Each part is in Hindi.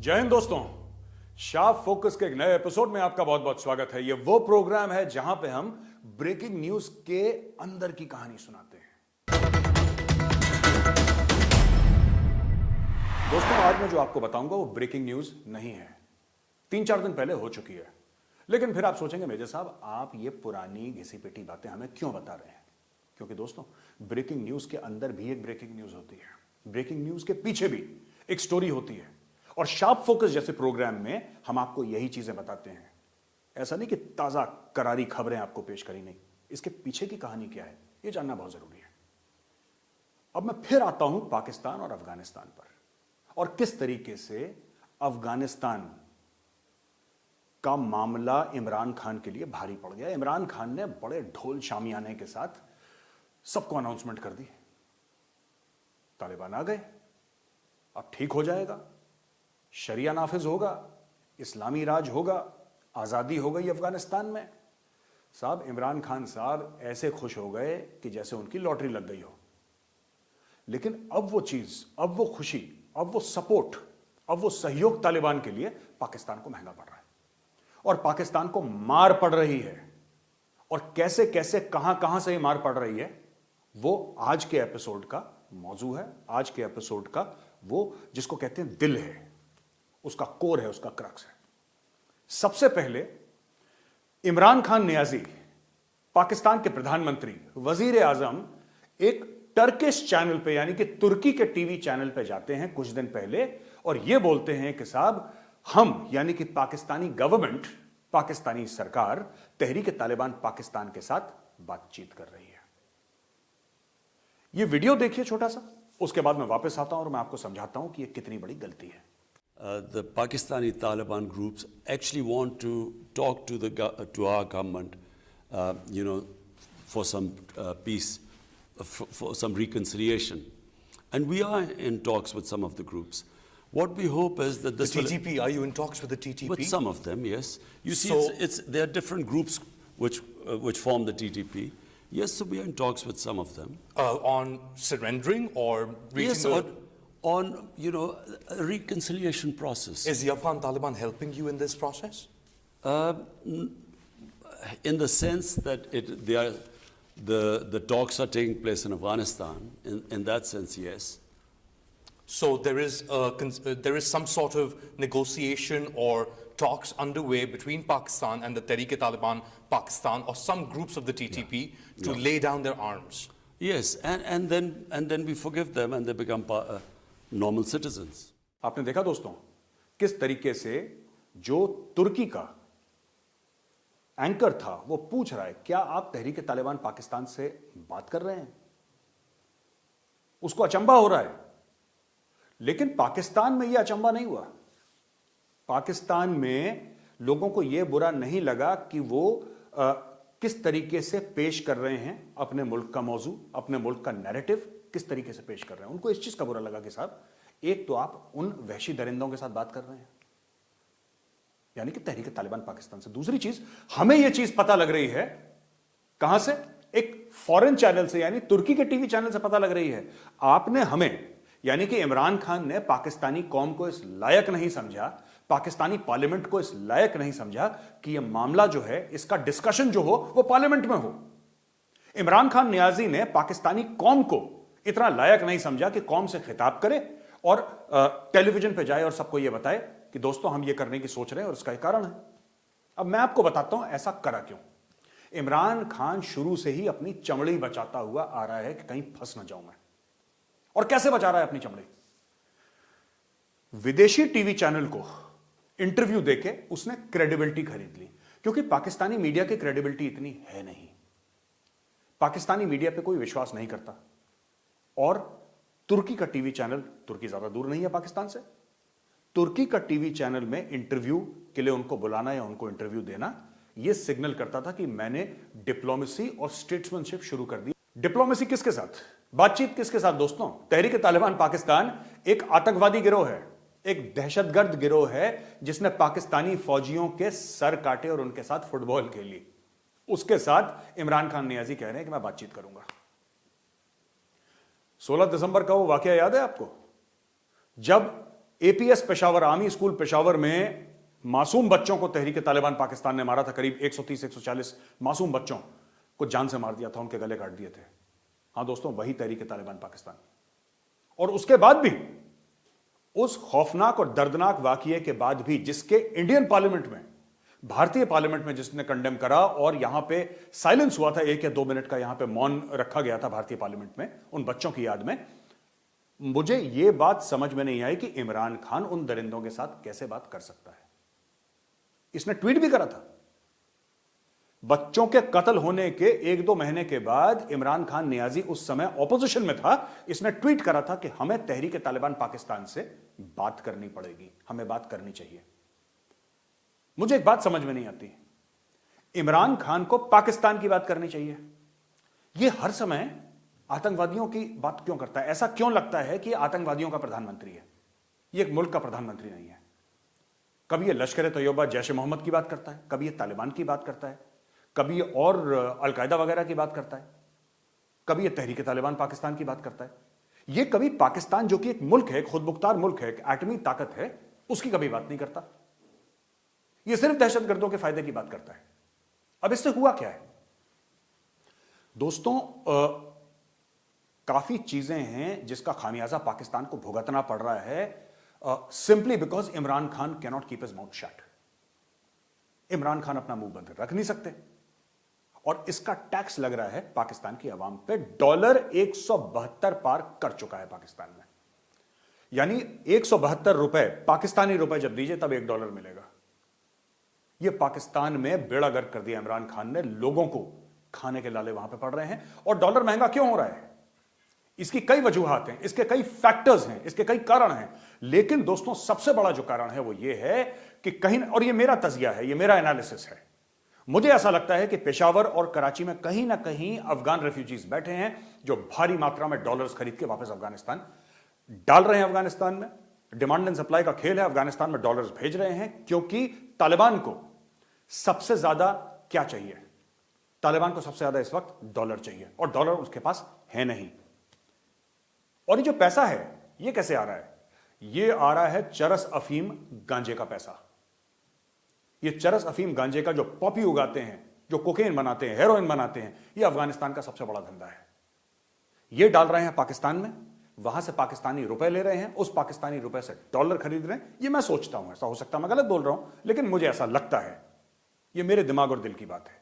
जय हिंद दोस्तों, शार्प फोकस के एक नए एपिसोड में आपका बहुत बहुत स्वागत है। ये वो प्रोग्राम है जहां पे हम ब्रेकिंग न्यूज के अंदर की कहानी सुनाते हैं। दोस्तों, आज मैं जो आपको बताऊंगा वो ब्रेकिंग न्यूज नहीं है, 3-4 दिन पहले हो चुकी है। लेकिन फिर आप सोचेंगे मेजर साहब, आप ये पुरानी घिसी पिटी बातें हमें क्यों बता रहे हैं? क्योंकि दोस्तों, ब्रेकिंग न्यूज के अंदर भी एक ब्रेकिंग न्यूज होती है, ब्रेकिंग न्यूज के पीछे भी एक स्टोरी होती है। और शार्प फोकस जैसे प्रोग्राम में हम आपको यही चीजें बताते हैं। ऐसा नहीं कि ताजा करारी खबरें आपको पेश करी, नहीं, इसके पीछे की कहानी क्या है यह जानना बहुत जरूरी है। अब मैं फिर आता हूं पाकिस्तान और अफगानिस्तान पर, और किस तरीके से अफगानिस्तान का मामला इमरान खान के लिए भारी पड़ गया। इमरान खान ने बड़े ढोल शामियाने के साथ सबको अनाउंसमेंट कर दी, तालिबान आ गए, अब ठीक हो जाएगा, शरिया नाफिज होगा, इस्लामी राज होगा, आजादी हो गई अफगानिस्तान में। साहब, इमरान खान साहब ऐसे खुश हो गए कि जैसे उनकी लॉटरी लग गई हो। लेकिन अब वो चीज, अब वो खुशी, अब वो सपोर्ट, अब वो सहयोग तालिबान के लिए पाकिस्तान को महंगा पड़ रहा है, और पाकिस्तान को मार पड़ रही है। और कैसे कैसे कहां कहां से ये मार पड़ रही है, वो आज के एपिसोड का मौजू है। आज के एपिसोड का वो जिसको कहते हैं दिल है, उसका कोर है, उसका क्रक्स है। सबसे पहले इमरान खान नियाजी, पाकिस्तान के प्रधानमंत्री, वजीर आजम, एक टर्किश चैनल पे यानी कि तुर्की के टीवी चैनल पे जाते हैं कुछ दिन पहले, और यह बोलते हैं कि साहब, हम यानी कि पाकिस्तानी गवर्नमेंट, पाकिस्तानी सरकार तहरीक तालिबान पाकिस्तान के साथ बातचीत कर रही है। यह वीडियो देखिए छोटा सा, उसके बाद मैं वापस आता हूं और मैं आपको समझाता हूं कि यह कितनी बड़ी गलती है। The Pakistani Taliban groups actually want to talk to our government, for some peace, for some reconciliation, and we are in talks with some of the groups. What we hope is that this the TTP. Are you in talks with the TTP? With some of them, yes. You see, there are different groups which form the TTP. Yes, so we are in talks with some of them. On surrendering or reaching yes, on a reconciliation process. Is the Afghan Taliban helping you in this process? In the sense that the talks are taking place in Afghanistan. In that sense, yes. So there is some sort of negotiation or talks underway between Pakistan and the Tehreek-e-Taliban Pakistan, or some groups of the TTP, to lay down their arms. Yes, and then we forgive them and they become normal citizens. आपने देखा दोस्तों किस तरीके से जो तुर्की का एंकर था वो पूछ रहा है, क्या आप तहरीक तालिबान पाकिस्तान से बात कर रहे हैं? उसको अचंभा हो रहा है। लेकिन पाकिस्तान में यह अचंभा नहीं हुआ। पाकिस्तान में लोगों को यह बुरा नहीं लगा कि वो किस तरीके से पेश कर रहे हैं अपने मुल्क का मौजू, अपने मुल्क का नैरेटिव किस तरीके से पेश कर रहे हैं। उनको इस चीज का बुरा लगा कि साहब, एक तो आप उन वहशी दरिंदों के साथ बात कर रहे हैं, यानी कि तहरीक तालिबान पाकिस्तान से। दूसरी चीज, हमें यह चीज पता लग रही है कहां से? एक फॉरेन चैनल से, यानी तुर्की के टीवी चैनल से पता लग रही है। आपने हमें, यानी कि इमरान खान ने पाकिस्तानी कौम को इस लायक नहीं समझा, पाकिस्तानी पार्लियामेंट को इस लायक नहीं समझा कि यह मामला जो है, इसका डिस्कशन जो हो वो पार्लियामेंट में हो। इमरान खान नियाजी ने पाकिस्तानी कौम को इतना लायक नहीं समझा कि कौम से खिताब करे और टेलीविजन पे जाए और सबको यह बताए कि दोस्तों हम ये करने की सोच रहे हैं और इसका एक कारण है। अब मैं आपको बताता हूं ऐसा करा क्यों। इमरान खान शुरू से ही अपनी चमड़ी बचाता हुआ आ रहा है कि कहीं फंस ना जाऊं मैं। और कैसे बचा रहा है अपनी चमड़ी? विदेशी टीवी चैनल को इंटरव्यू देके उसने क्रेडिबिलिटी खरीद ली, क्योंकि पाकिस्तानी मीडिया की क्रेडिबिलिटी इतनी है नहीं। पाकिस्तानी मीडिया पे कोई विश्वास नहीं करता। और तुर्की का टीवी चैनल, तुर्की ज्यादा दूर नहीं है पाकिस्तान से, तुर्की का टीवी चैनल में इंटरव्यू के लिए उनको बुलाना या उनको इंटरव्यू देना, यह सिग्नल करता था कि मैंने डिप्लोमेसी और स्टेट्समैनशिप शुरू कर दी। डिप्लोमेसी किसके साथ? बातचीत किसके साथ दोस्तों? तहरीक तालिबान पाकिस्तान एक आतंकवादी गिरोह है, एक दहशतगर्द गिरोह है जिसने पाकिस्तानी फौजियों के सर काटे और उनके साथ फुटबॉल खेली। उसके साथ इमरान खान नियाजी कह रहे हैं कि मैं बातचीत करूंगा। 16 दिसंबर का वो वाकया याद है आपको, जब APS Peshawar, army school Peshawar में मासूम बच्चों को तहरीक तालिबान पाकिस्तान ने मारा था। करीब 130-140 मासूम बच्चों को जान से मार दिया था, उनके गले काट दिए थे। हां दोस्तों, वही तहरीक तालिबान पाकिस्तान। और उसके बाद भी, उस खौफनाक और दर्दनाक वाकये के बाद भी, जिसके इंडियन पार्लियामेंट में, भारतीय पार्लियामेंट में जिसने कंडेम करा और यहां पे साइलेंस हुआ था, 1 या 2 मिनट का यहां पे मौन रखा गया था भारतीय पार्लियामेंट में उन बच्चों की याद में, मुझे यह बात समझ में नहीं आई कि इमरान खान उन दरिंदों के साथ कैसे बात कर सकता है। इसने ट्वीट भी करा था। बच्चों के कत्ल होने के 1-2 महीने के बाद इमरान खान नियाजी उस समय ऑपोजिशन में था, इसने ट्वीट करा था कि हमें तहरीक तालिबान पाकिस्तान से बात करनी पड़ेगी, हमें बात करनी चाहिए। मुझे एक बात समझ में नहीं आती, इमरान खान को पाकिस्तान की बात करनी चाहिए, यह हर समय आतंकवादियों की बात क्यों करता है? ऐसा क्यों लगता है कि आतंकवादियों का प्रधानमंत्री है, यह एक मुल्क का प्रधानमंत्री नहीं है। कभी यह लश्कर तैयबा, जैश ए मोहम्मद की बात करता है, कभी यह तालिबान की बात करता है, कभी और अलकायदा वगैरह की बात करता है, कभी यह तहरीक तालिबान पाकिस्तान की बात करता है। यह कभी पाकिस्तान, जो कि एक मुल्क है, खुद मुख्तार मुल्क है, एक एटमी ताकत है, उसकी कभी बात नहीं करता। यह सिर्फ दहशतगर्दों के फायदे की बात करता है। अब इससे हुआ क्या है दोस्तों? काफी चीजें हैं जिसका खामियाजा पाकिस्तान को भुगतना पड़ रहा है, simply because Imran Khan cannot keep his mouth shut. Imran Khan अपना मुंह बंद रख नहीं सकते और इसका टैक्स लग रहा है पाकिस्तान की आवाम पे। डॉलर 172 पार कर चुका है पाकिस्तान में, यानी 172 रुपए पाकिस्तानी रुपए जब दीजिए तब $1 मिलेगा। यह पाकिस्तान में बेड़ा गर्क कर दिया इमरान खान ने, लोगों को खाने के लाले वहां पे पड़ रहे हैं। और डॉलर महंगा क्यों हो रहा है? इसकी कई वजूहात हैं, इसके कई फैक्टर्स हैं, इसके कई कारण हैं, लेकिन दोस्तों सबसे बड़ा जो कारण है वो ये है कि कहीं, और ये मेरा तजिया है, ये मेरा एनालिसिस है, मुझे ऐसा लगता है कि पेशावर और कराची में कहीं ना कहीं अफगान रेफ्यूजीज बैठे हैं जो भारी मात्रा में डॉलर्स खरीद के वापस अफगानिस्तान डाल रहे हैं। अफगानिस्तान में डिमांड एंड सप्लाई का खेल है, अफगानिस्तान में डॉलर्स भेज रहे हैं, क्योंकि तालिबान को सबसे ज्यादा क्या चाहिए? तालिबान को सबसे ज्यादा इस वक्त डॉलर चाहिए, और डॉलर उसके पास है नहीं। और ये जो पैसा है ये कैसे आ रहा है? ये आ रहा है चरस अफीम गांजे का पैसा। ये चरस अफीम गांजे का जो पॉपी उगाते हैं, जो कोकेन बनाते हैं, हेरोइन बनाते हैं, ये अफगानिस्तान का सबसे बड़ा धंधा है। ये डाल रहे हैं पाकिस्तान में, वहां से पाकिस्तानी रुपए ले रहे हैं, उस पाकिस्तानी रुपए से डॉलर खरीद रहे हैं। ये मैं सोचता हूं, ऐसा हो सकता है मैं गलत बोल रहा हूं, लेकिन मुझे ऐसा लगता है, ये मेरे दिमाग और दिल की बात है।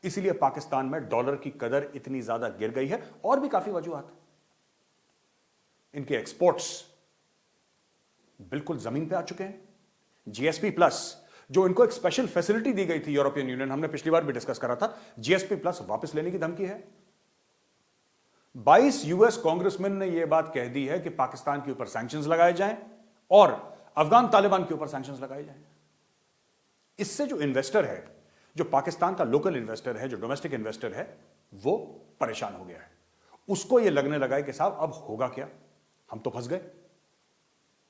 इसीलिए पाकिस्तान में डॉलर की कदर इतनी ज्यादा गिर गई है, और भी काफी वजूहात है। इनके एक्सपोर्ट्स बिल्कुल जमीन पे आ चुके हैं। जीएसपी प्लस, जो इनको एक स्पेशल फैसिलिटी दी गई थी यूरोपियन यूनियन, हमने पिछली बार भी डिस्कस करा था, जीएसपी प्लस वापस लेने की धमकी है। 22 यूएस कांग्रेसमैन ने यह बात कह दी है कि पाकिस्तान के ऊपर सैंक्शंस लगाए जाएं और अफगान तालिबान के ऊपर सैंक्शंस लगाए जाएं। इससे जो इन्वेस्टर है, जो पाकिस्तान का लोकल इन्वेस्टर है, जो डोमेस्टिक इन्वेस्टर है, वो परेशान हो गया है। उसको यह लगने लगा है कि साहब अब होगा क्या, हम तो फंस गए।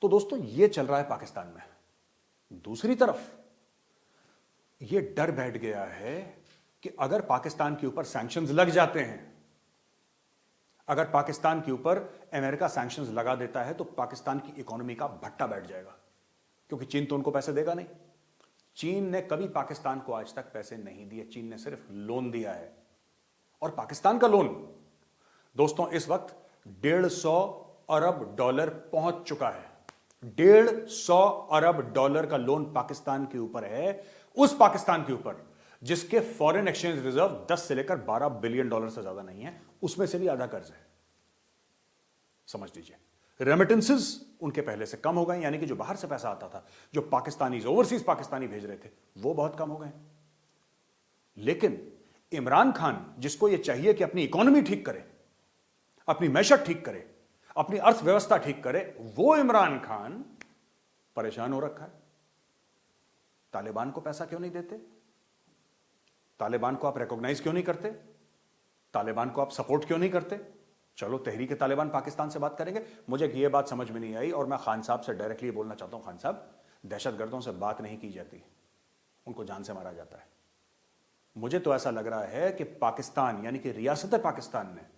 तो दोस्तों यह चल रहा है पाकिस्तान में। दूसरी तरफ यह डर बैठ गया है कि अगर पाकिस्तान के ऊपर सैंक्शंस लग जाते हैं, अगर पाकिस्तान के ऊपर अमेरिका सैंक्शंस लगा देता है, तो पाकिस्तान की इकोनॉमी का भट्टा बैठ जाएगा, क्योंकि चीन तो उनको पैसे देगा नहीं। चीन ने कभी पाकिस्तान को आज तक पैसे नहीं दिए, चीन ने सिर्फ लोन दिया है। और पाकिस्तान का लोन दोस्तों इस वक्त $150 अरब पहुंच चुका है। $150 अरब का लोन पाकिस्तान के ऊपर है, उस पाकिस्तान के ऊपर जिसके फॉरेन एक्सचेंज रिजर्व 10 से लेकर $12 बिलियन से ज्यादा नहीं है, उसमें से भी आधा कर्ज है। समझ लीजिए, रेमिटेंसेस उनके पहले से कम हो गए, यानी कि जो बाहर से पैसा आता था, जो पाकिस्तानी ओवरसीज पाकिस्तानी भेज रहे थे, वो बहुत कम हो गए। लेकिन इमरान खान, जिसको यह चाहिए कि अपनी इकोनॉमी ठीक करे, अपनी मैशत ठीक करे, अपनी अर्थव्यवस्था ठीक करे, वो इमरान खान परेशान हो रखा है। तालिबान को पैसा क्यों नहीं देते? तालिबान को आप रिकॉग्नाइज क्यों नहीं करते? तालिबान को आप सपोर्ट क्यों नहीं करते? चलो तहरीक तालिबान पाकिस्तान से बात करेंगे। मुझे यह बात समझ में नहीं आई, और मैं खान साहब से डायरेक्टली बोलना चाहता हूं, खान साहब, दहशतगर्दों से बात नहीं की जाती, उनको जान से मारा जाता है। मुझे तो ऐसा लग रहा है कि पाकिस्तान, यानी कि रियासत पाकिस्तान ने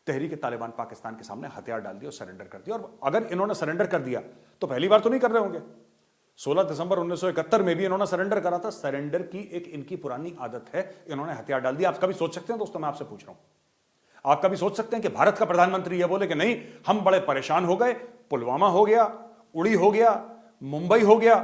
तहरीक तालिबान पाकिस्तान के सामने हथियार डाल दिया और सरेंडर कर दिया। और अगर इन्होंने सरेंडर कर दिया तो पहली बार तो नहीं कर रहे होंगे। 16 दिसंबर 1971 में भी इन्होंने सरेंडर करा था। सरेंडर की एक इनकी पुरानी आदत है, इन्होंने हथियार डाल दिया। आप कभी सोच सकते हैं दोस्तों, मैं आपसे पूछ रहा हूं, आप कभी सोच सकते हैं कि भारत का प्रधानमंत्री यह बोले कि नहीं, हम बड़े परेशान हो गए, पुलवामा हो गया, उड़ी हो गया, मुंबई हो गया,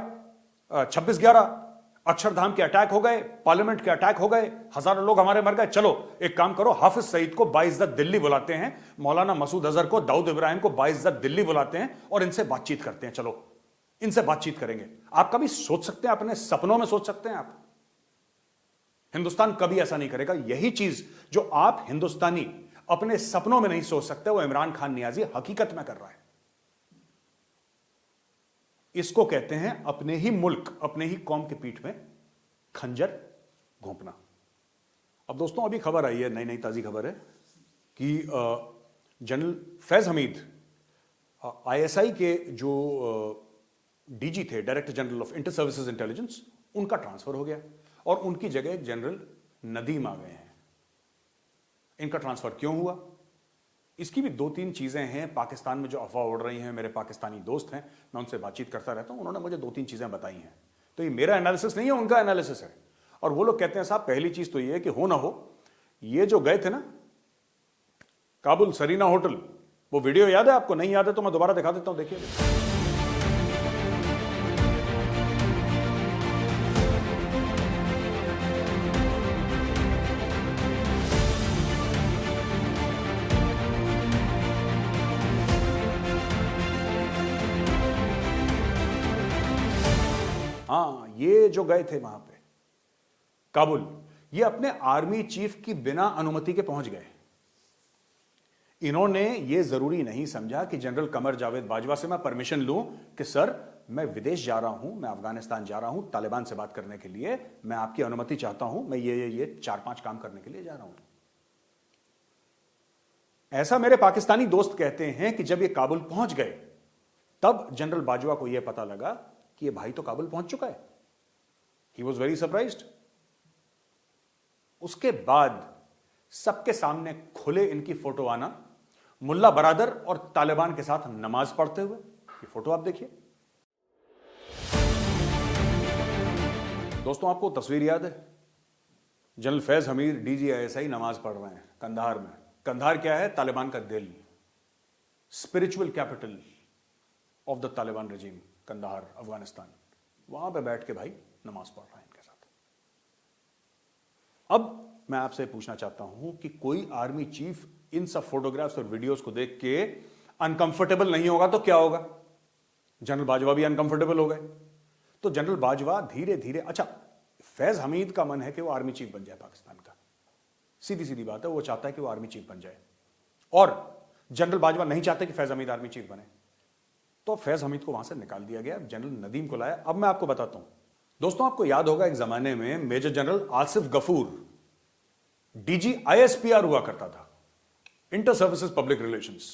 26/11 अक्षरधाम के अटैक हो गए, पार्लियामेंट के अटैक हो गए, हजारों लोग हमारे मर गए, चलो एक काम करो, हाफिज सईद को बाइज्जत दिल्ली बुलाते हैं, मौलाना मसूद अजहर को, दाऊद इब्राहिम को बाइज्जत दिल्ली बुलाते हैं और इनसे बातचीत करते हैं, चलो इनसे बातचीत करेंगे। आप कभी सोच सकते हैं, अपने सपनों में सोच सकते हैं आप? हिंदुस्तान कभी ऐसा नहीं करेगा। यही चीज जो आप हिंदुस्तानी अपने सपनों में नहीं सोच सकते, वो इमरान खान नियाजी हकीकत में कर रहा है। इसको कहते हैं अपने ही मुल्क, अपने ही कौम के पीठ में खंजर घोंपना। अब दोस्तों अभी खबर आई है, नई नई ताजी खबर है कि जनरल फैज हमीद, आईएसआई के जो डीजी थे, director general of inter services intelligence, उनका ट्रांसफर हो गया और उनकी जगह एक जनरल नदीम आ गए हैं। इनका ट्रांसफर क्यों हुआ, इसकी भी 2-3 चीजें हैं। पाकिस्तान में जो अफवाह उड़ रही हैं, मेरे पाकिस्तानी दोस्त हैं, मैं उनसे बातचीत करता रहता हूं, उन्होंने मुझे 2-3 चीजें बताई हैं। तो ये मेरा एनालिसिस नहीं है, उनका एनालिसिस है। और वो लोग कहते हैं साहब, पहली चीज तो ये है कि हो ना हो, ये जो गए थे ना काबुल सरीना होटल, वो वीडियो याद है आपको? नहीं याद है तो मैं दोबारा दिखा देता हूं, देखिए। हाँ, ये जो गए थे वहां पे काबुल, ये अपने आर्मी चीफ की बिना अनुमति के पहुंच गए। इन्होंने ये जरूरी नहीं समझा कि जनरल कमर जावेद बाजवा से मैं परमिशन लूं कि सर मैं विदेश जा रहा हूं, मैं अफगानिस्तान जा रहा हूं तालिबान से बात करने के लिए, मैं आपकी अनुमति चाहता हूं, मैं ये 4-5 काम करने के लिए जा रहा हूं। ऐसा मेरे पाकिस्तानी दोस्त कहते हैं कि जब ये काबुल पहुंच गए, तब जनरल बाजवा को यह पता लगा कि ये भाई तो काबुल पहुंच चुका है। He was very surprised. उसके बाद सबके सामने खुले इनकी फोटो आना, मुल्ला बरादर और तालिबान के साथ नमाज पढ़ते हुए। ये फोटो आप देखिए दोस्तों, आपको तस्वीर याद है? जनरल फैज हमीद DGISI नमाज पढ़ रहे हैं कंधार में। कंधार क्या है? तालिबान का दिल, spiritual capital of the Taliban regime, Kandahar Afghanistan. वहां पे बैठ के भाई नमाज पढ़ रहे हैं इनके साथ। अब मैं आपसे पूछना चाहता हूं कि कोई आर्मी चीफ इन सब फोटोग्राफ्स और वीडियोस को देख के अनकंफर्टेबल नहीं होगा तो क्या होगा? जनरल बाजवा भी अनकंफर्टेबल हो गए। तो जनरल बाजवा धीरे धीरे, अच्छा फैज हमीद का मन है कि वो आर्मी चीफ बन जाए पाकिस्तान का, सीधी सीधी बात है, वो चाहता है कि वो आर्मी चीफ बन जाए। और जनरल बाजवा नहीं चाहते कि फैज हमीद आर्मी चीफ बने, तो फैज हमीद को वहां से निकाल दिया गया, जनरल नदीम को लाया। अब मैं आपको बताता हूं दोस्तों, आपको याद होगा एक जमाने में major general Asif Ghafoor DGISPR हुआ करता था, इंटर सर्विसेज पब्लिक रिलेशंस।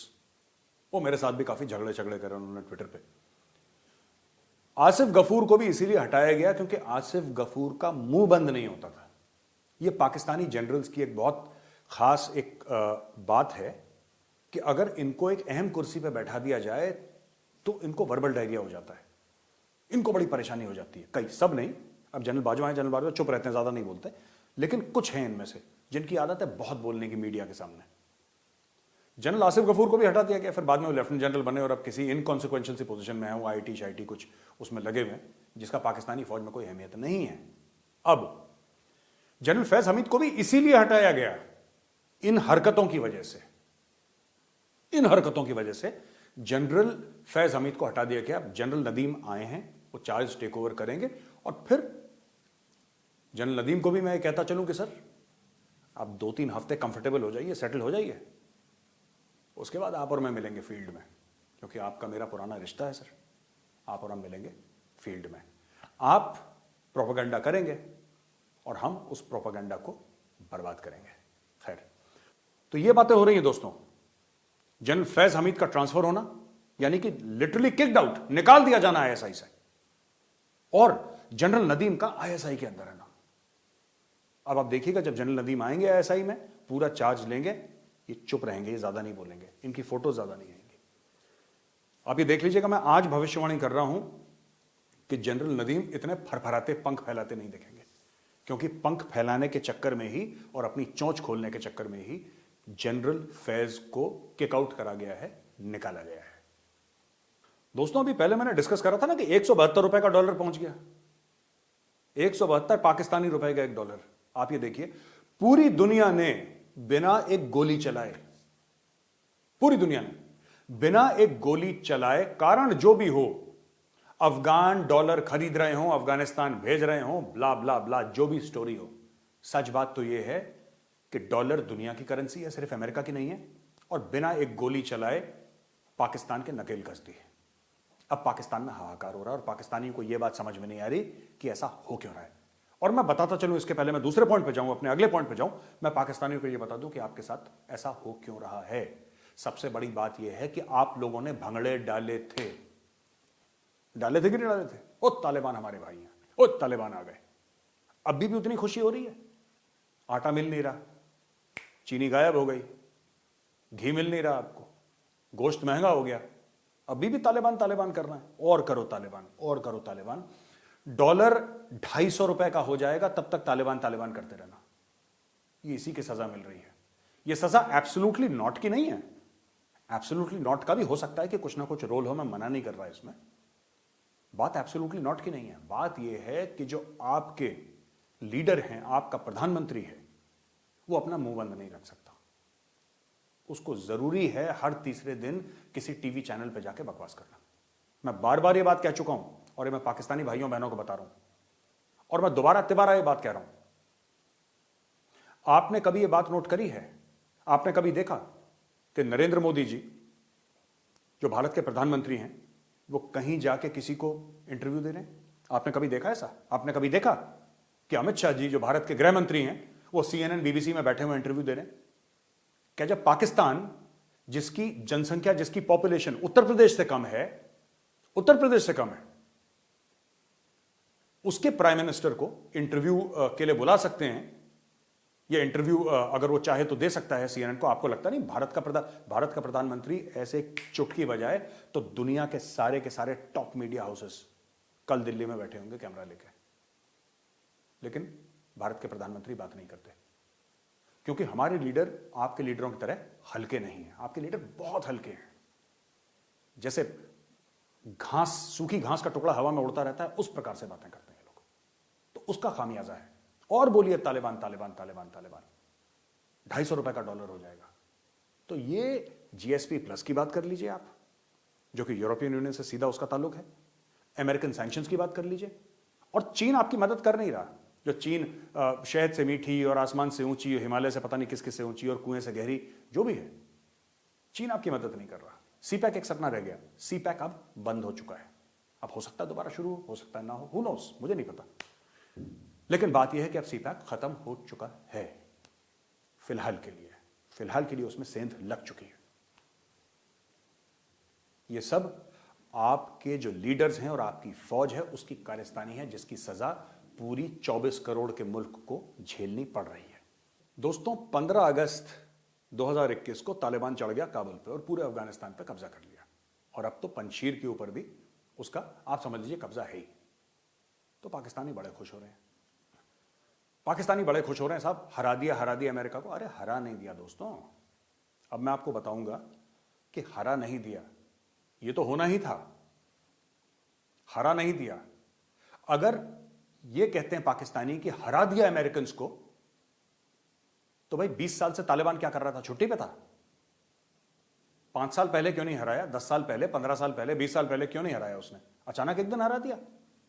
वो मेरे साथ भी काफी झगड़े करे उन्होंने ट्विटर पे। आसिफ गफूर को भी इसीलिए हटाया गया क्योंकि आसिफ गफूर का मुंह बंद नहीं होता था। यह पाकिस्तानी जनरल्स की एक बहुत खास एक बात है कि अगर इनको एक अहम कुर्सी पे बैठा दिया जाए तो इनको वर्बल डायरिया हो जाता है, इनको बड़ी परेशानी हो जाती है। कई, सब नहीं, अब जनरल बाजवा हैं, जनरल बाजवा चुप रहते हैं, ज्यादा नहीं बोलते, लेकिन कुछ हैं इनमें से जिनकी आदत है बहुत बोलने की मीडिया के सामने। जनरल आसिफ गफूर को भी हटा दिया गया, फिर बाद में वो लेफ्टिनेंट जनरल बने और अब किसी इनकॉन्सिक्वेंशियल सी पोजीशन में है, वो IT शाइटी कुछ उसमें लगे हुए, जिसका पाकिस्तानी फौज में कोई अहमियत नहीं है। अब जनरल फैज हमीद को भी इसीलिए हटाया गया, इन हरकतों की वजह से। इन हरकतों की वजह से जनरल फैज हमीद को हटा दिया गया। जनरल नदीम आए हैं, वो चार्ज टेक ओवर करेंगे और फिर जनरल नदीम को भी मैं कहता चलूं कि सर आप 2-3 हफ्ते कंफर्टेबल हो जाइए, सेटल हो जाइए, उसके बाद आप और मैं मिलेंगे फील्ड में, क्योंकि आपका मेरा पुराना रिश्ता है सर। आप और हम मिलेंगे फील्ड में, आप प्रोपेगेंडा करेंगे और हम उस प्रोपेगेंडा को बर्बाद करेंगे। खैर, तो ये बातें हो रही हैं दोस्तों। जनरल फैज हमीद का ट्रांसफर होना यानी कि लिटरली किक्ड आउट, निकाल दिया जाना ISI से, और जनरल नदीम का ISI के अंदर रहना। अब आप देखिएगा जब जनरल नदीम आएंगे ISI में, पूरा चार्ज लेंगे, ये चुप रहेंगे, ये ज्यादा नहीं बोलेंगे, इनकी फोटो ज्यादा नहीं आएंगी। आप ये देख लीजिएगा, मैं आज भविष्यवाणी कर रहा हूं कि जनरल नदीम इतने फरफराते पंख फैलाते नहीं दिखेंगे, क्योंकि पंख फैलाने के चक्कर में ही और अपनी चोंच खोलने के चक्कर में ही जनरल फैज को किकआउट करा गया है, निकाला गया है। दोस्तों, अभी पहले मैंने डिस्कस करा था ना कि 172 रुपए का डॉलर पहुंच गया, 172 पाकिस्तानी रुपए का एक डॉलर। आप ये देखिए, पूरी दुनिया ने बिना एक गोली चलाए, पूरी दुनिया ने बिना एक गोली चलाए, कारण जो भी हो, अफगान डॉलर खरीद रहे हो, अफगानिस्तान भेज रहे हो, ब्ला ब्ला ब्ला, जो भी स्टोरी हो, सच बात तो यह है कि डॉलर दुनिया की करेंसी है, सिर्फ अमेरिका की नहीं है, और बिना एक गोली चलाए पाकिस्तान के नकेल कस दी है। अब पाकिस्तान में हाहाकार हो रहा है और पाकिस्तानियों को यह बात समझ में नहीं आ रही कि ऐसा हो क्यों रहा है। और मैं बताता चलूं, इसके पहले मैं दूसरे पॉइंट पे जाऊं, अपने अगले पॉइंट पे जाऊं, मैं पाकिस्तानियों को यह बता दूं कि आपके साथ ऐसा हो क्यों रहा है। सबसे बड़ी बात यह है कि आप लोगों ने भंगड़े डाले थे कि नहीं डाले थे? ओ तालिबान हमारे भाई हैं, ओ तालिबान आ गए। अभी भी उतनी खुशी हो रही है? आटा मिल नहीं रहा, चीनी गायब हो गई, घी मिल नहीं रहा आपको, गोश्त महंगा हो गया, अभी भी तालिबान तालिबान करना है। और करो तालिबान, और करो तालिबान। डॉलर 250 रुपए का हो जाएगा तब तक तालिबान तालिबान करते रहना। ये इसी की सजा मिल रही है। ये सजा एब्सोल्युटली नॉट की नहीं है, एब्सोल्युटली नॉट का भी हो सकता है कि कुछ ना कुछ रोल हो, मैं मना नहीं कर रहा इसमें। बात एब्सोल्युटली नॉट की नहीं है। बात यह है कि जो आपके लीडर हैं, आपका प्रधानमंत्री है, वो अपना मुंह बंद नहीं रख सकता। उसको जरूरी है हर तीसरे दिन किसी टीवी चैनल पे जाके बकवास करना। मैं बार बार ये बात कह चुका हूं और ये मैं पाकिस्तानी भाइयों बहनों को बता रहा हूं, और मैं दोबारा तिबारा ये बात कह रहा हूं। आपने कभी ये बात नोट करी है, आपने कभी देखा कि नरेंद्र मोदी जी जो भारत के प्रधानमंत्री हैं, वो कहीं जाके किसी को इंटरव्यू दे रहे हैं? आपने कभी देखा ऐसा? आपने कभी देखा कि अमित शाह जी जो भारत के गृह मंत्री हैं, वो CNN BBC में बैठे हुए इंटरव्यू दे रहे हैं? क्या जब पाकिस्तान, जिसकी जनसंख्या, जिसकी पॉपुलेशन उत्तर प्रदेश से कम है, उत्तर प्रदेश से कम है, उसके प्राइम मिनिस्टर को इंटरव्यू के लिए बुला सकते हैं? ये इंटरव्यू अगर वो चाहे तो दे सकता है CNN को। आपको लगता नहीं भारत का प्रधानमंत्री ऐसे चुटकी बजाए तो दुनिया के सारे टॉप मीडिया हाउसेस कल दिल्ली में बैठे होंगे कैमरा लेके? लेकिन भारत के प्रधानमंत्री बात नहीं करते, क्योंकि हमारे लीडर आपके लीडरों की तरह हल्के नहीं हैं। आपके लीडर बहुत हल्के हैं, जैसे घास, सूखी घास का टुकड़ा हवा में उड़ता रहता है, उस प्रकार से बातें करते हैं लोग। तो उसका खामियाजा है। और बोलिए तालिबान तालिबान तालिबान तालिबान, 250 रुपए का डॉलर हो जाएगा। तो ये GSP प्लस की बात कर लीजिए आप, जो कि यूरोपियन यूनियन से सीधा उसका ताल्लुक है। अमेरिकन सैंक्शंस की बात कर लीजिए, और चीन आपकी मदद कर नहीं रहा। जो चीन शहद से मीठी और आसमान से ऊंची, हिमालय से पता नहीं किस किस से ऊंची और कुएं से गहरी, जो भी है, चीन आपकी मदद नहीं कर रहा। CPEC एक सपना रह गया। CPEC अब बंद हो चुका है। अब हो सकता है दोबारा शुरू हो सकता है ना हो, हु नोस, मुझे नहीं पता। लेकिन बात यह है कि अब CPEC खत्म हो चुका है फिलहाल के लिए उसमें सेंध लग चुकी है। ये सब आपके जो लीडर्स हैं और आपकी फौज है, उसकी कारस्तानी है, जिसकी सजा पूरी 24 करोड़ के मुल्क को झेलनी पड़ रही है। दोस्तों, 15 अगस्त 2021 को तालिबान चढ़ गया काबुल पे और पूरे अफगानिस्तान पे कब्जा कर लिया, और अब तो पंजशीर के ऊपर भी उसका आप समझ लीजिए कब्जा है ही। तो पाकिस्तानी बड़े खुश हो रहे हैं, साहब, हरा दिया अमेरिका को। अरे हरा नहीं दिया दोस्तों, अब मैं आपको बताऊंगा कि हरा नहीं दिया, ये तो होना ही था, हरा नहीं दिया। अगर ये कहते हैं पाकिस्तानी कि हरा दिया अमेरिकन को, तो भाई 20 साल से तालिबान क्या कर रहा था? छुट्टी पे था। 5 साल पहले क्यों नहीं हराया? 10 साल पहले, 15 साल पहले, 20 साल पहले क्यों नहीं हराया उसने? अचानक एक दिन हरा दिया,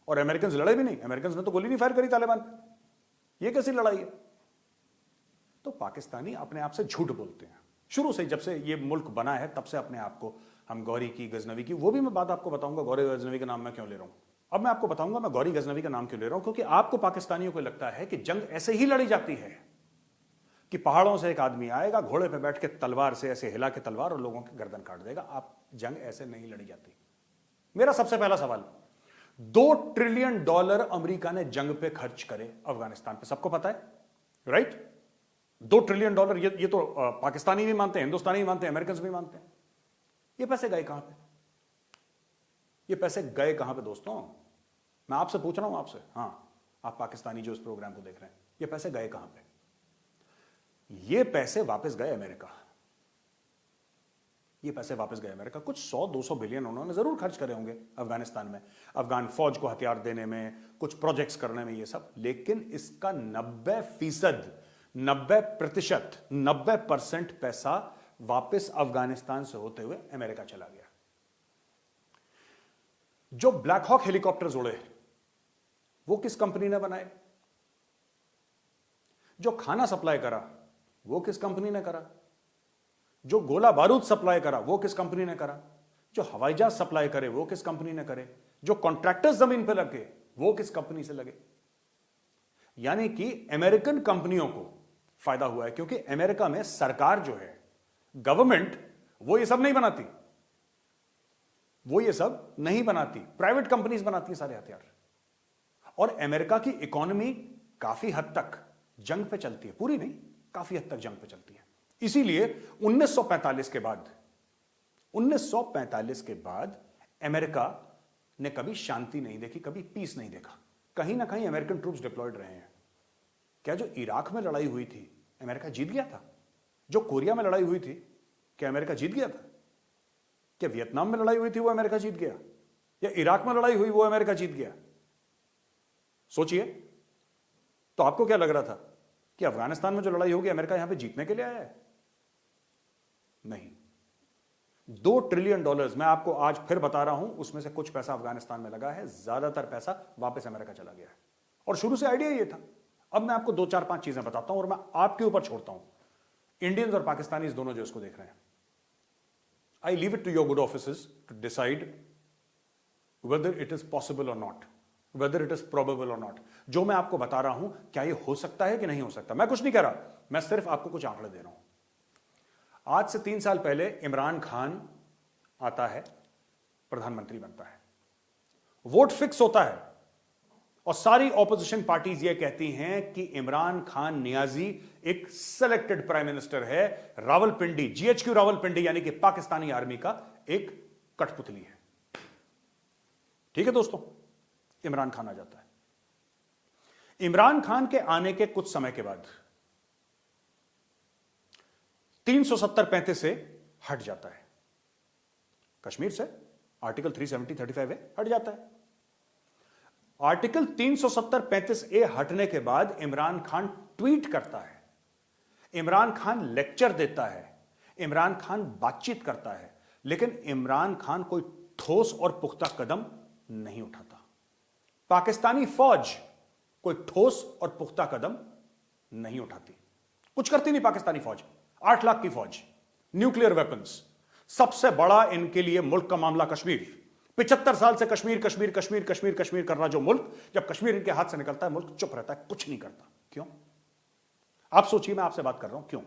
और अमेरिकन लड़े भी नहीं। अमेरिकन ने तो गोली नहीं फायर करी तालिबान पे। ये कैसी लड़ाई है? तो पाकिस्तानी अपने आप से झूठ बोलते हैं शुरू से। जब से ये मुल्क बना है तब से अपने आप को हम गौरी की, गजनवी की, वो भी मैं बात आपको बताऊंगा गौरी गजनवी का नाम मैं क्यों ले रहा हूं। अब मैं आपको बताऊंगा मैं गौरी गजनवी का नाम क्यों ले रहा हूं, क्योंकि आपको पाकिस्तानियों को लगता है कि जंग ऐसे ही लड़ी जाती है कि पहाड़ों से एक आदमी आएगा, घोड़े पे बैठ के तलवार से ऐसे हिला के तलवार और लोगों की गर्दन काट देगा। आप जंग ऐसे नहीं लड़ी जाती। मेरा सबसे पहला सवाल, $2 ट्रिलियन अमेरिका ने जंग पे खर्च करे अफगानिस्तान पे, सबको पता है, राइट? $2 ट्रिलियन, ये तो पाकिस्तानी भी मानते हैं, हिंदुस्तानी भी मानते हैं, अमेरिकन भी मानते हैं। ये पैसे गए कहां पे? ये पैसे गए कहां पे दोस्तों? मैं आपसे पूछ रहा हूं, आपसे, हां, आप पाकिस्तानी जो इस प्रोग्राम को देख रहे हैं, ये पैसे गए कहां पे? ये पैसे वापस गए अमेरिका। ये पैसे वापस गए अमेरिका। कुछ 100-200 बिलियन उन्होंने जरूर खर्च करे होंगे अफगानिस्तान में, अफगान फौज को हथियार देने में, कुछ प्रोजेक्ट्स करने में, ये सब, लेकिन इसका 90%, 90% पैसा वापस अफगानिस्तान से होते हुए अमेरिका चला गया। जो ब्लैक हॉक हेलीकॉप्टर्स उड़े, वो किस कंपनी ने बनाए? जो खाना सप्लाई करा, वो किस कंपनी ने करा? जो गोला बारूद सप्लाई करा, वो किस कंपनी ने करा? जो हवाई जहाज सप्लाई करे, वो किस कंपनी ने करे? जो कॉन्ट्रैक्टर्स जमीन पे लगे, वो किस कंपनी से लगे? यानी कि अमेरिकन कंपनियों को फायदा हुआ है, क्योंकि अमेरिका में सरकार जो है, गवर्नमेंट, वो ये सब नहीं बनाती, वो ये सब नहीं बनाती, प्राइवेट कंपनीज बनाती हैं सारे हथियार। और अमेरिका की इकोनॉमी काफी हद तक जंग पे चलती है, पूरी नहीं, काफी हद तक जंग पे चलती है। इसीलिए 1945 के बाद अमेरिका ने कभी शांति नहीं देखी, कभी पीस नहीं देखा। कहीं ना कहीं अमेरिकन ट्रूप्स डिप्लॉयड रहे हैं। क्या जो इराक में लड़ाई हुई थी, अमेरिका जीत गया था? जो कोरिया में लड़ाई हुई थी, क्या अमेरिका जीत गया था? क्या वियतनाम में लड़ाई हुई थी, वो अमेरिका जीत गया? या इराक में लड़ाई हुई, वो अमेरिका जीत गया? सोचिए। तो आपको क्या लग रहा था कि अफगानिस्तान में जो लड़ाई होगी, अमेरिका यहां पे जीतने के लिए आया है? नहीं। $2 ट्रिलियन, मैं आपको आज फिर बता रहा हूं, उसमें से कुछ पैसा अफगानिस्तान में लगा है, ज्यादातर पैसा वापस अमेरिका चला गया है। और शुरू से आइडिया ये था। अब मैं आपको 2-4-5 चीजें बताता हूं और मैं आपके ऊपर छोड़ता हूं, इंडियंस और पाकिस्तानी दोनों जो इसको देख रहे हैं। I leave it to your good offices to decide whether it is possible और नॉट, वेदर इट इज प्रोबेबल और नॉट। जो मैं आपको बता रहा हूं, क्या ये हो सकता है कि नहीं हो सकता? मैं कुछ नहीं कह रहा, मैं सिर्फ आपको कुछ आंकड़े दे रहा हूं। आज से 3 साल पहले इमरान खान आता है, प्रधानमंत्री बनता है, वोट फिक्स होता है और सारी ऑपोजिशन पार्टीज ये कहती हैं कि इमरान खान नियाजी एक सिलेक्टेड प्राइम मिनिस्टर है, रावलपिंडी, जीएचक्यू रावलपिंडी यानी कि पाकिस्तानी आर्मी का एक कठपुतली है। ठीक है दोस्तों, इमरान खान आ जाता है। इमरान खान के आने के कुछ समय के बाद 370-35 से हट जाता है, कश्मीर से आर्टिकल 370-35 ए हट जाता है। आर्टिकल 370-35 ए हटने के बाद इमरान खान ट्वीट करता है, इमरान खान लेक्चर देता है, इमरान खान बातचीत करता है, लेकिन इमरान खान कोई ठोस और पुख्ता कदम नहीं उठाता। पाकिस्तानी फौज कोई ठोस और पुख्ता कदम नहीं उठाती, कुछ करती नहीं पाकिस्तानी फौज। 8 लाख की फौज, न्यूक्लियर वेपन्स, सबसे बड़ा इनके लिए मुल्क का मामला कश्मीर। 75 साल से कश्मीर कश्मीर कश्मीर कश्मीर कश्मीर कर रहा जो मुल्क, जब कश्मीर इनके हाथ से निकलता है, मुल्क चुप रहता है, कुछ नहीं करता। क्यों? आप सोचिए, मैं आपसे बात कर रहा हूं, क्यों?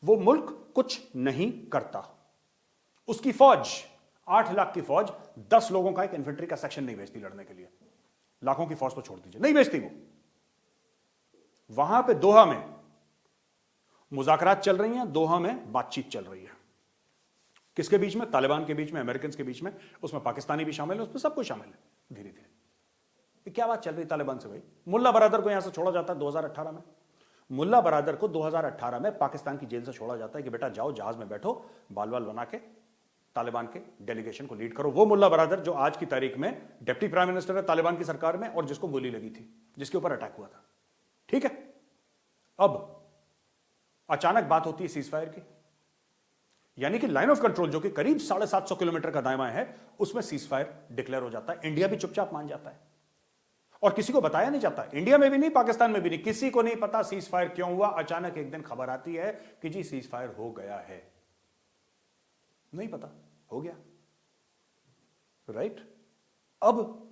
वो मुल्क कुछ नहीं करता। उसकी फौज, 8 लाख की फौज, 10 लोगों का एक इन्फेंट्री का सेक्शन नहीं भेजती लड़ने के लिए। लाखों की फौज तो छोड़ दीजिए, नहीं भेजती वो। वहां पे दोहा में मुज़ाकरात चल रही हैं, दोहा में बातचीत चल रही है। किसके बीच में? तालिबान के बीच में, अमेरिकन के बीच में, उसमें पाकिस्तानी भी शामिल है, उसमें सब कुछ शामिल है। धीरे धीरे क्या बात चल रही तालिबान से भाई? मुल्ला बरादर को यहां से छोड़ा जाता है 2018 में। मुल्ला बरादर को 2018 में पाकिस्तान की जेल से छोड़ा जाता है कि बेटा जाओ, जहाज में बैठो, बाल बाल बना के तालिबान के डेलीगेशन को लीड करो। वो मुल्ला बरादर जो आज की तारीख में डिप्टी प्राइम मिनिस्टर है तालिबान की सरकार में, और जिसको गोली लगी थी, जिसके ऊपर अटैक हुआ था। ठीक है, अब अचानक बात होती है सीज फायर की, यानी कि लाइन ऑफ कंट्रोल जो कि करीब 750 किलोमीटर का दायरा है, उसमें सीज फायर डिक्लेयर हो जाता है। इंडिया भी चुपचाप मान जाता है और किसी को बताया नहीं जाता। इंडिया में भी नहीं, पाकिस्तान में भी नहीं, किसी को नहीं पता सीज फायर क्यों हुआ। अचानक एक दिन खबर आती है कि जी सीज फायर हो गया है। नहीं पता, हो गया, राइट? अब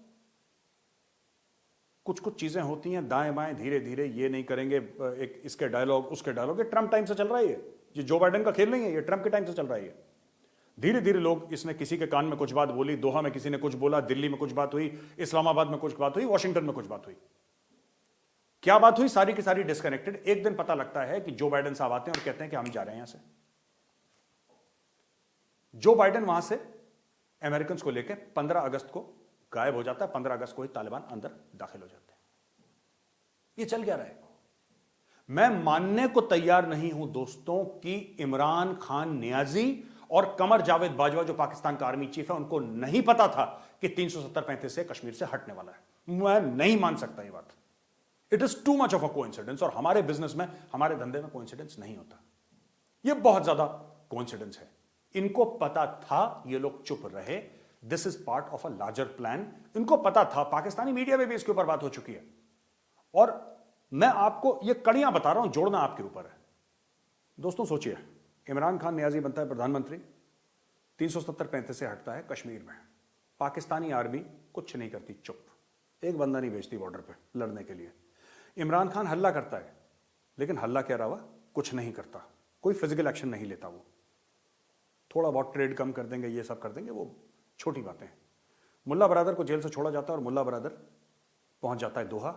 कुछ कुछ चीजें होती हैं दाएं बाएं, धीरे धीरे, ये नहीं करेंगे, एक इसके डायलॉग उसके डायलॉग। ये ट्रंप टाइम से चल रहा है, ये जो बाइडेन का खेल नहीं है, ये ट्रंप के टाइम से चल रहा है। धीरे धीरे लोग, इसने किसी के कान में कुछ बात बोली, दोहा में किसी ने कुछ बोला, दिल्ली में कुछ बात हुई, इस्लामाबाद में कुछ बात हुई, वॉशिंगटन में कुछ बात हुई। क्या बात हुई? सारी की सारी डिस्कनेक्टेड। एक दिन पता लगता है कि जो बाइडेन साहब आते हैं और कहते हैं कि हम जा रहे हैं यहां से। जो बाइडेन वहां से अमेरिकन को लेकर 15 अगस्त को गायब हो जाता है, 15 अगस्त को ही तालिबान अंदर दाखिल हो जाते हैं। ये चल क्या रहा है? मैं मानने को तैयार नहीं हूं दोस्तों कि इमरान खान नियाजी और कमर जावेद बाजवा जो पाकिस्तान का आर्मी चीफ है, उनको नहीं पता था कि 370-35 से कश्मीर से हटने वाला है। मैं नहीं मान सकता ये बात। It is too much of a coincidence, और हमारे बिजनेस में, हमारे धंधे में कोइंसिडेंस नहीं होता। ये बहुत ज्यादा कोइंसिडेंस है। इनको पता था, ये लोग चुप रहे। This is part of a larger plan. इनको पता था, पाकिस्तानी मीडिया में भी इसके ऊपर बात हो चुकी है, और मैं आपको ये कड़ियां बता रहा हूं, जोड़ना आपके ऊपर है। दोस्तों सोचिए, इमरान खान नियाजी बनता है प्रधानमंत्री, 370-35 से हटता है कश्मीर में, पाकिस्तानी आर्मी कुछ नहीं करती, चुप, एक बंदा नहीं भेजती बॉर्डर पे लड़ने के लिए। इमरान खान हल्ला करता है, लेकिन हल्ला के अलावा कुछ नहीं करता, कोई फिजिकल एक्शन नहीं लेता। वो थोड़ा बहुत ट्रेड कम कर देंगे, ये सब कर देंगे, वो छोटी बातें। मुल्ला बरादर को जेल से छोड़ा जाता है और मुल्ला बरादर पहुंच जाता है दोहा,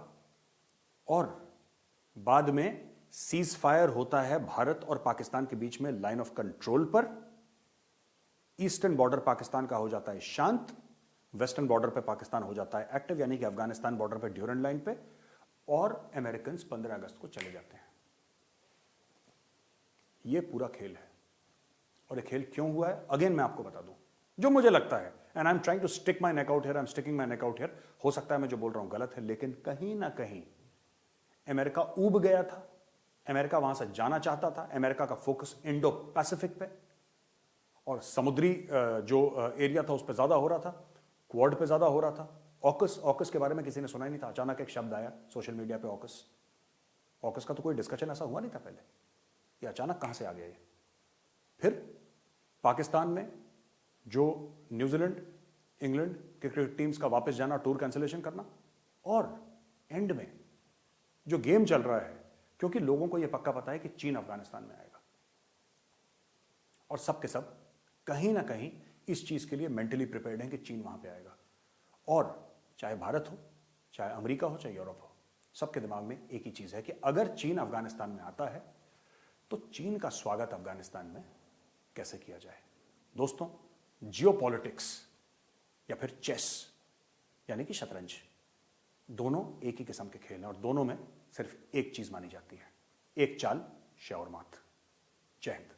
और बाद में सीज फायर होता है भारत और पाकिस्तान के बीच में लाइन ऑफ कंट्रोल पर। ईस्टर्न बॉर्डर पाकिस्तान का हो जाता है शांत, वेस्टर्न बॉर्डर पे पाकिस्तान हो जाता है एक्टिव, यानी कि अफगानिस्तान बॉर्डर पे ड्यूरेंट लाइन पे, और अमेरिकन 15 अगस्त को चले जाते हैं। यह पूरा खेल है। और यह खेल क्यों हुआ है, अगेन मैं आपको बता दूं, जो मुझे लगता है, and I am trying to stick my neck out here, I am sticking my neck out here. हो सकता है मैं जो बोल रहा हूं गलत है, लेकिन कहीं ना कहीं अमेरिका ऊब गया था, अमेरिका वहां से जाना चाहता था। अमेरिका का फोकस इंडो पैसिफिक पे और समुद्री जो एरिया था उस पर ज्यादा हो रहा था, क्वाड पे ज्यादा हो रहा था। ऑकस के बारे में किसी ने सुना ही नहीं था, अचानक एक शब्द आया सोशल मीडिया पे, ऑकस का तो कोई डिस्कशन ऐसा हुआ नहीं था पहले, ये अचानक कहां से आ गया ये। फिर पाकिस्तान में जो न्यूजीलैंड, इंग्लैंड के क्रिकेट टीम्स का वापस जाना, टूर कैंसिलेशन करना, और एंड में जो गेम चल रहा है, क्योंकि लोगों को यह पक्का पता है कि चीन अफगानिस्तान में आएगा, और सब के सब कहीं ना कहीं इस चीज के लिए मेंटली प्रिपेयर्ड हैं कि चीन वहां पे आएगा। और चाहे भारत हो, चाहे अमेरिका हो, चाहे यूरोप हो, सबके दिमाग में एक ही चीज है कि अगर चीन अफगानिस्तान में आता है तो चीन का स्वागत अफगानिस्तान में कैसे किया जाए। दोस्तों, जियोपॉलिटिक्स या फिर चेस यानी कि शतरंज, दोनों एक ही किस्म के खेल हैं, और दोनों में सिर्फ एक चीज मानी जाती है, एक चाल, श्योर मात। जय हिंद।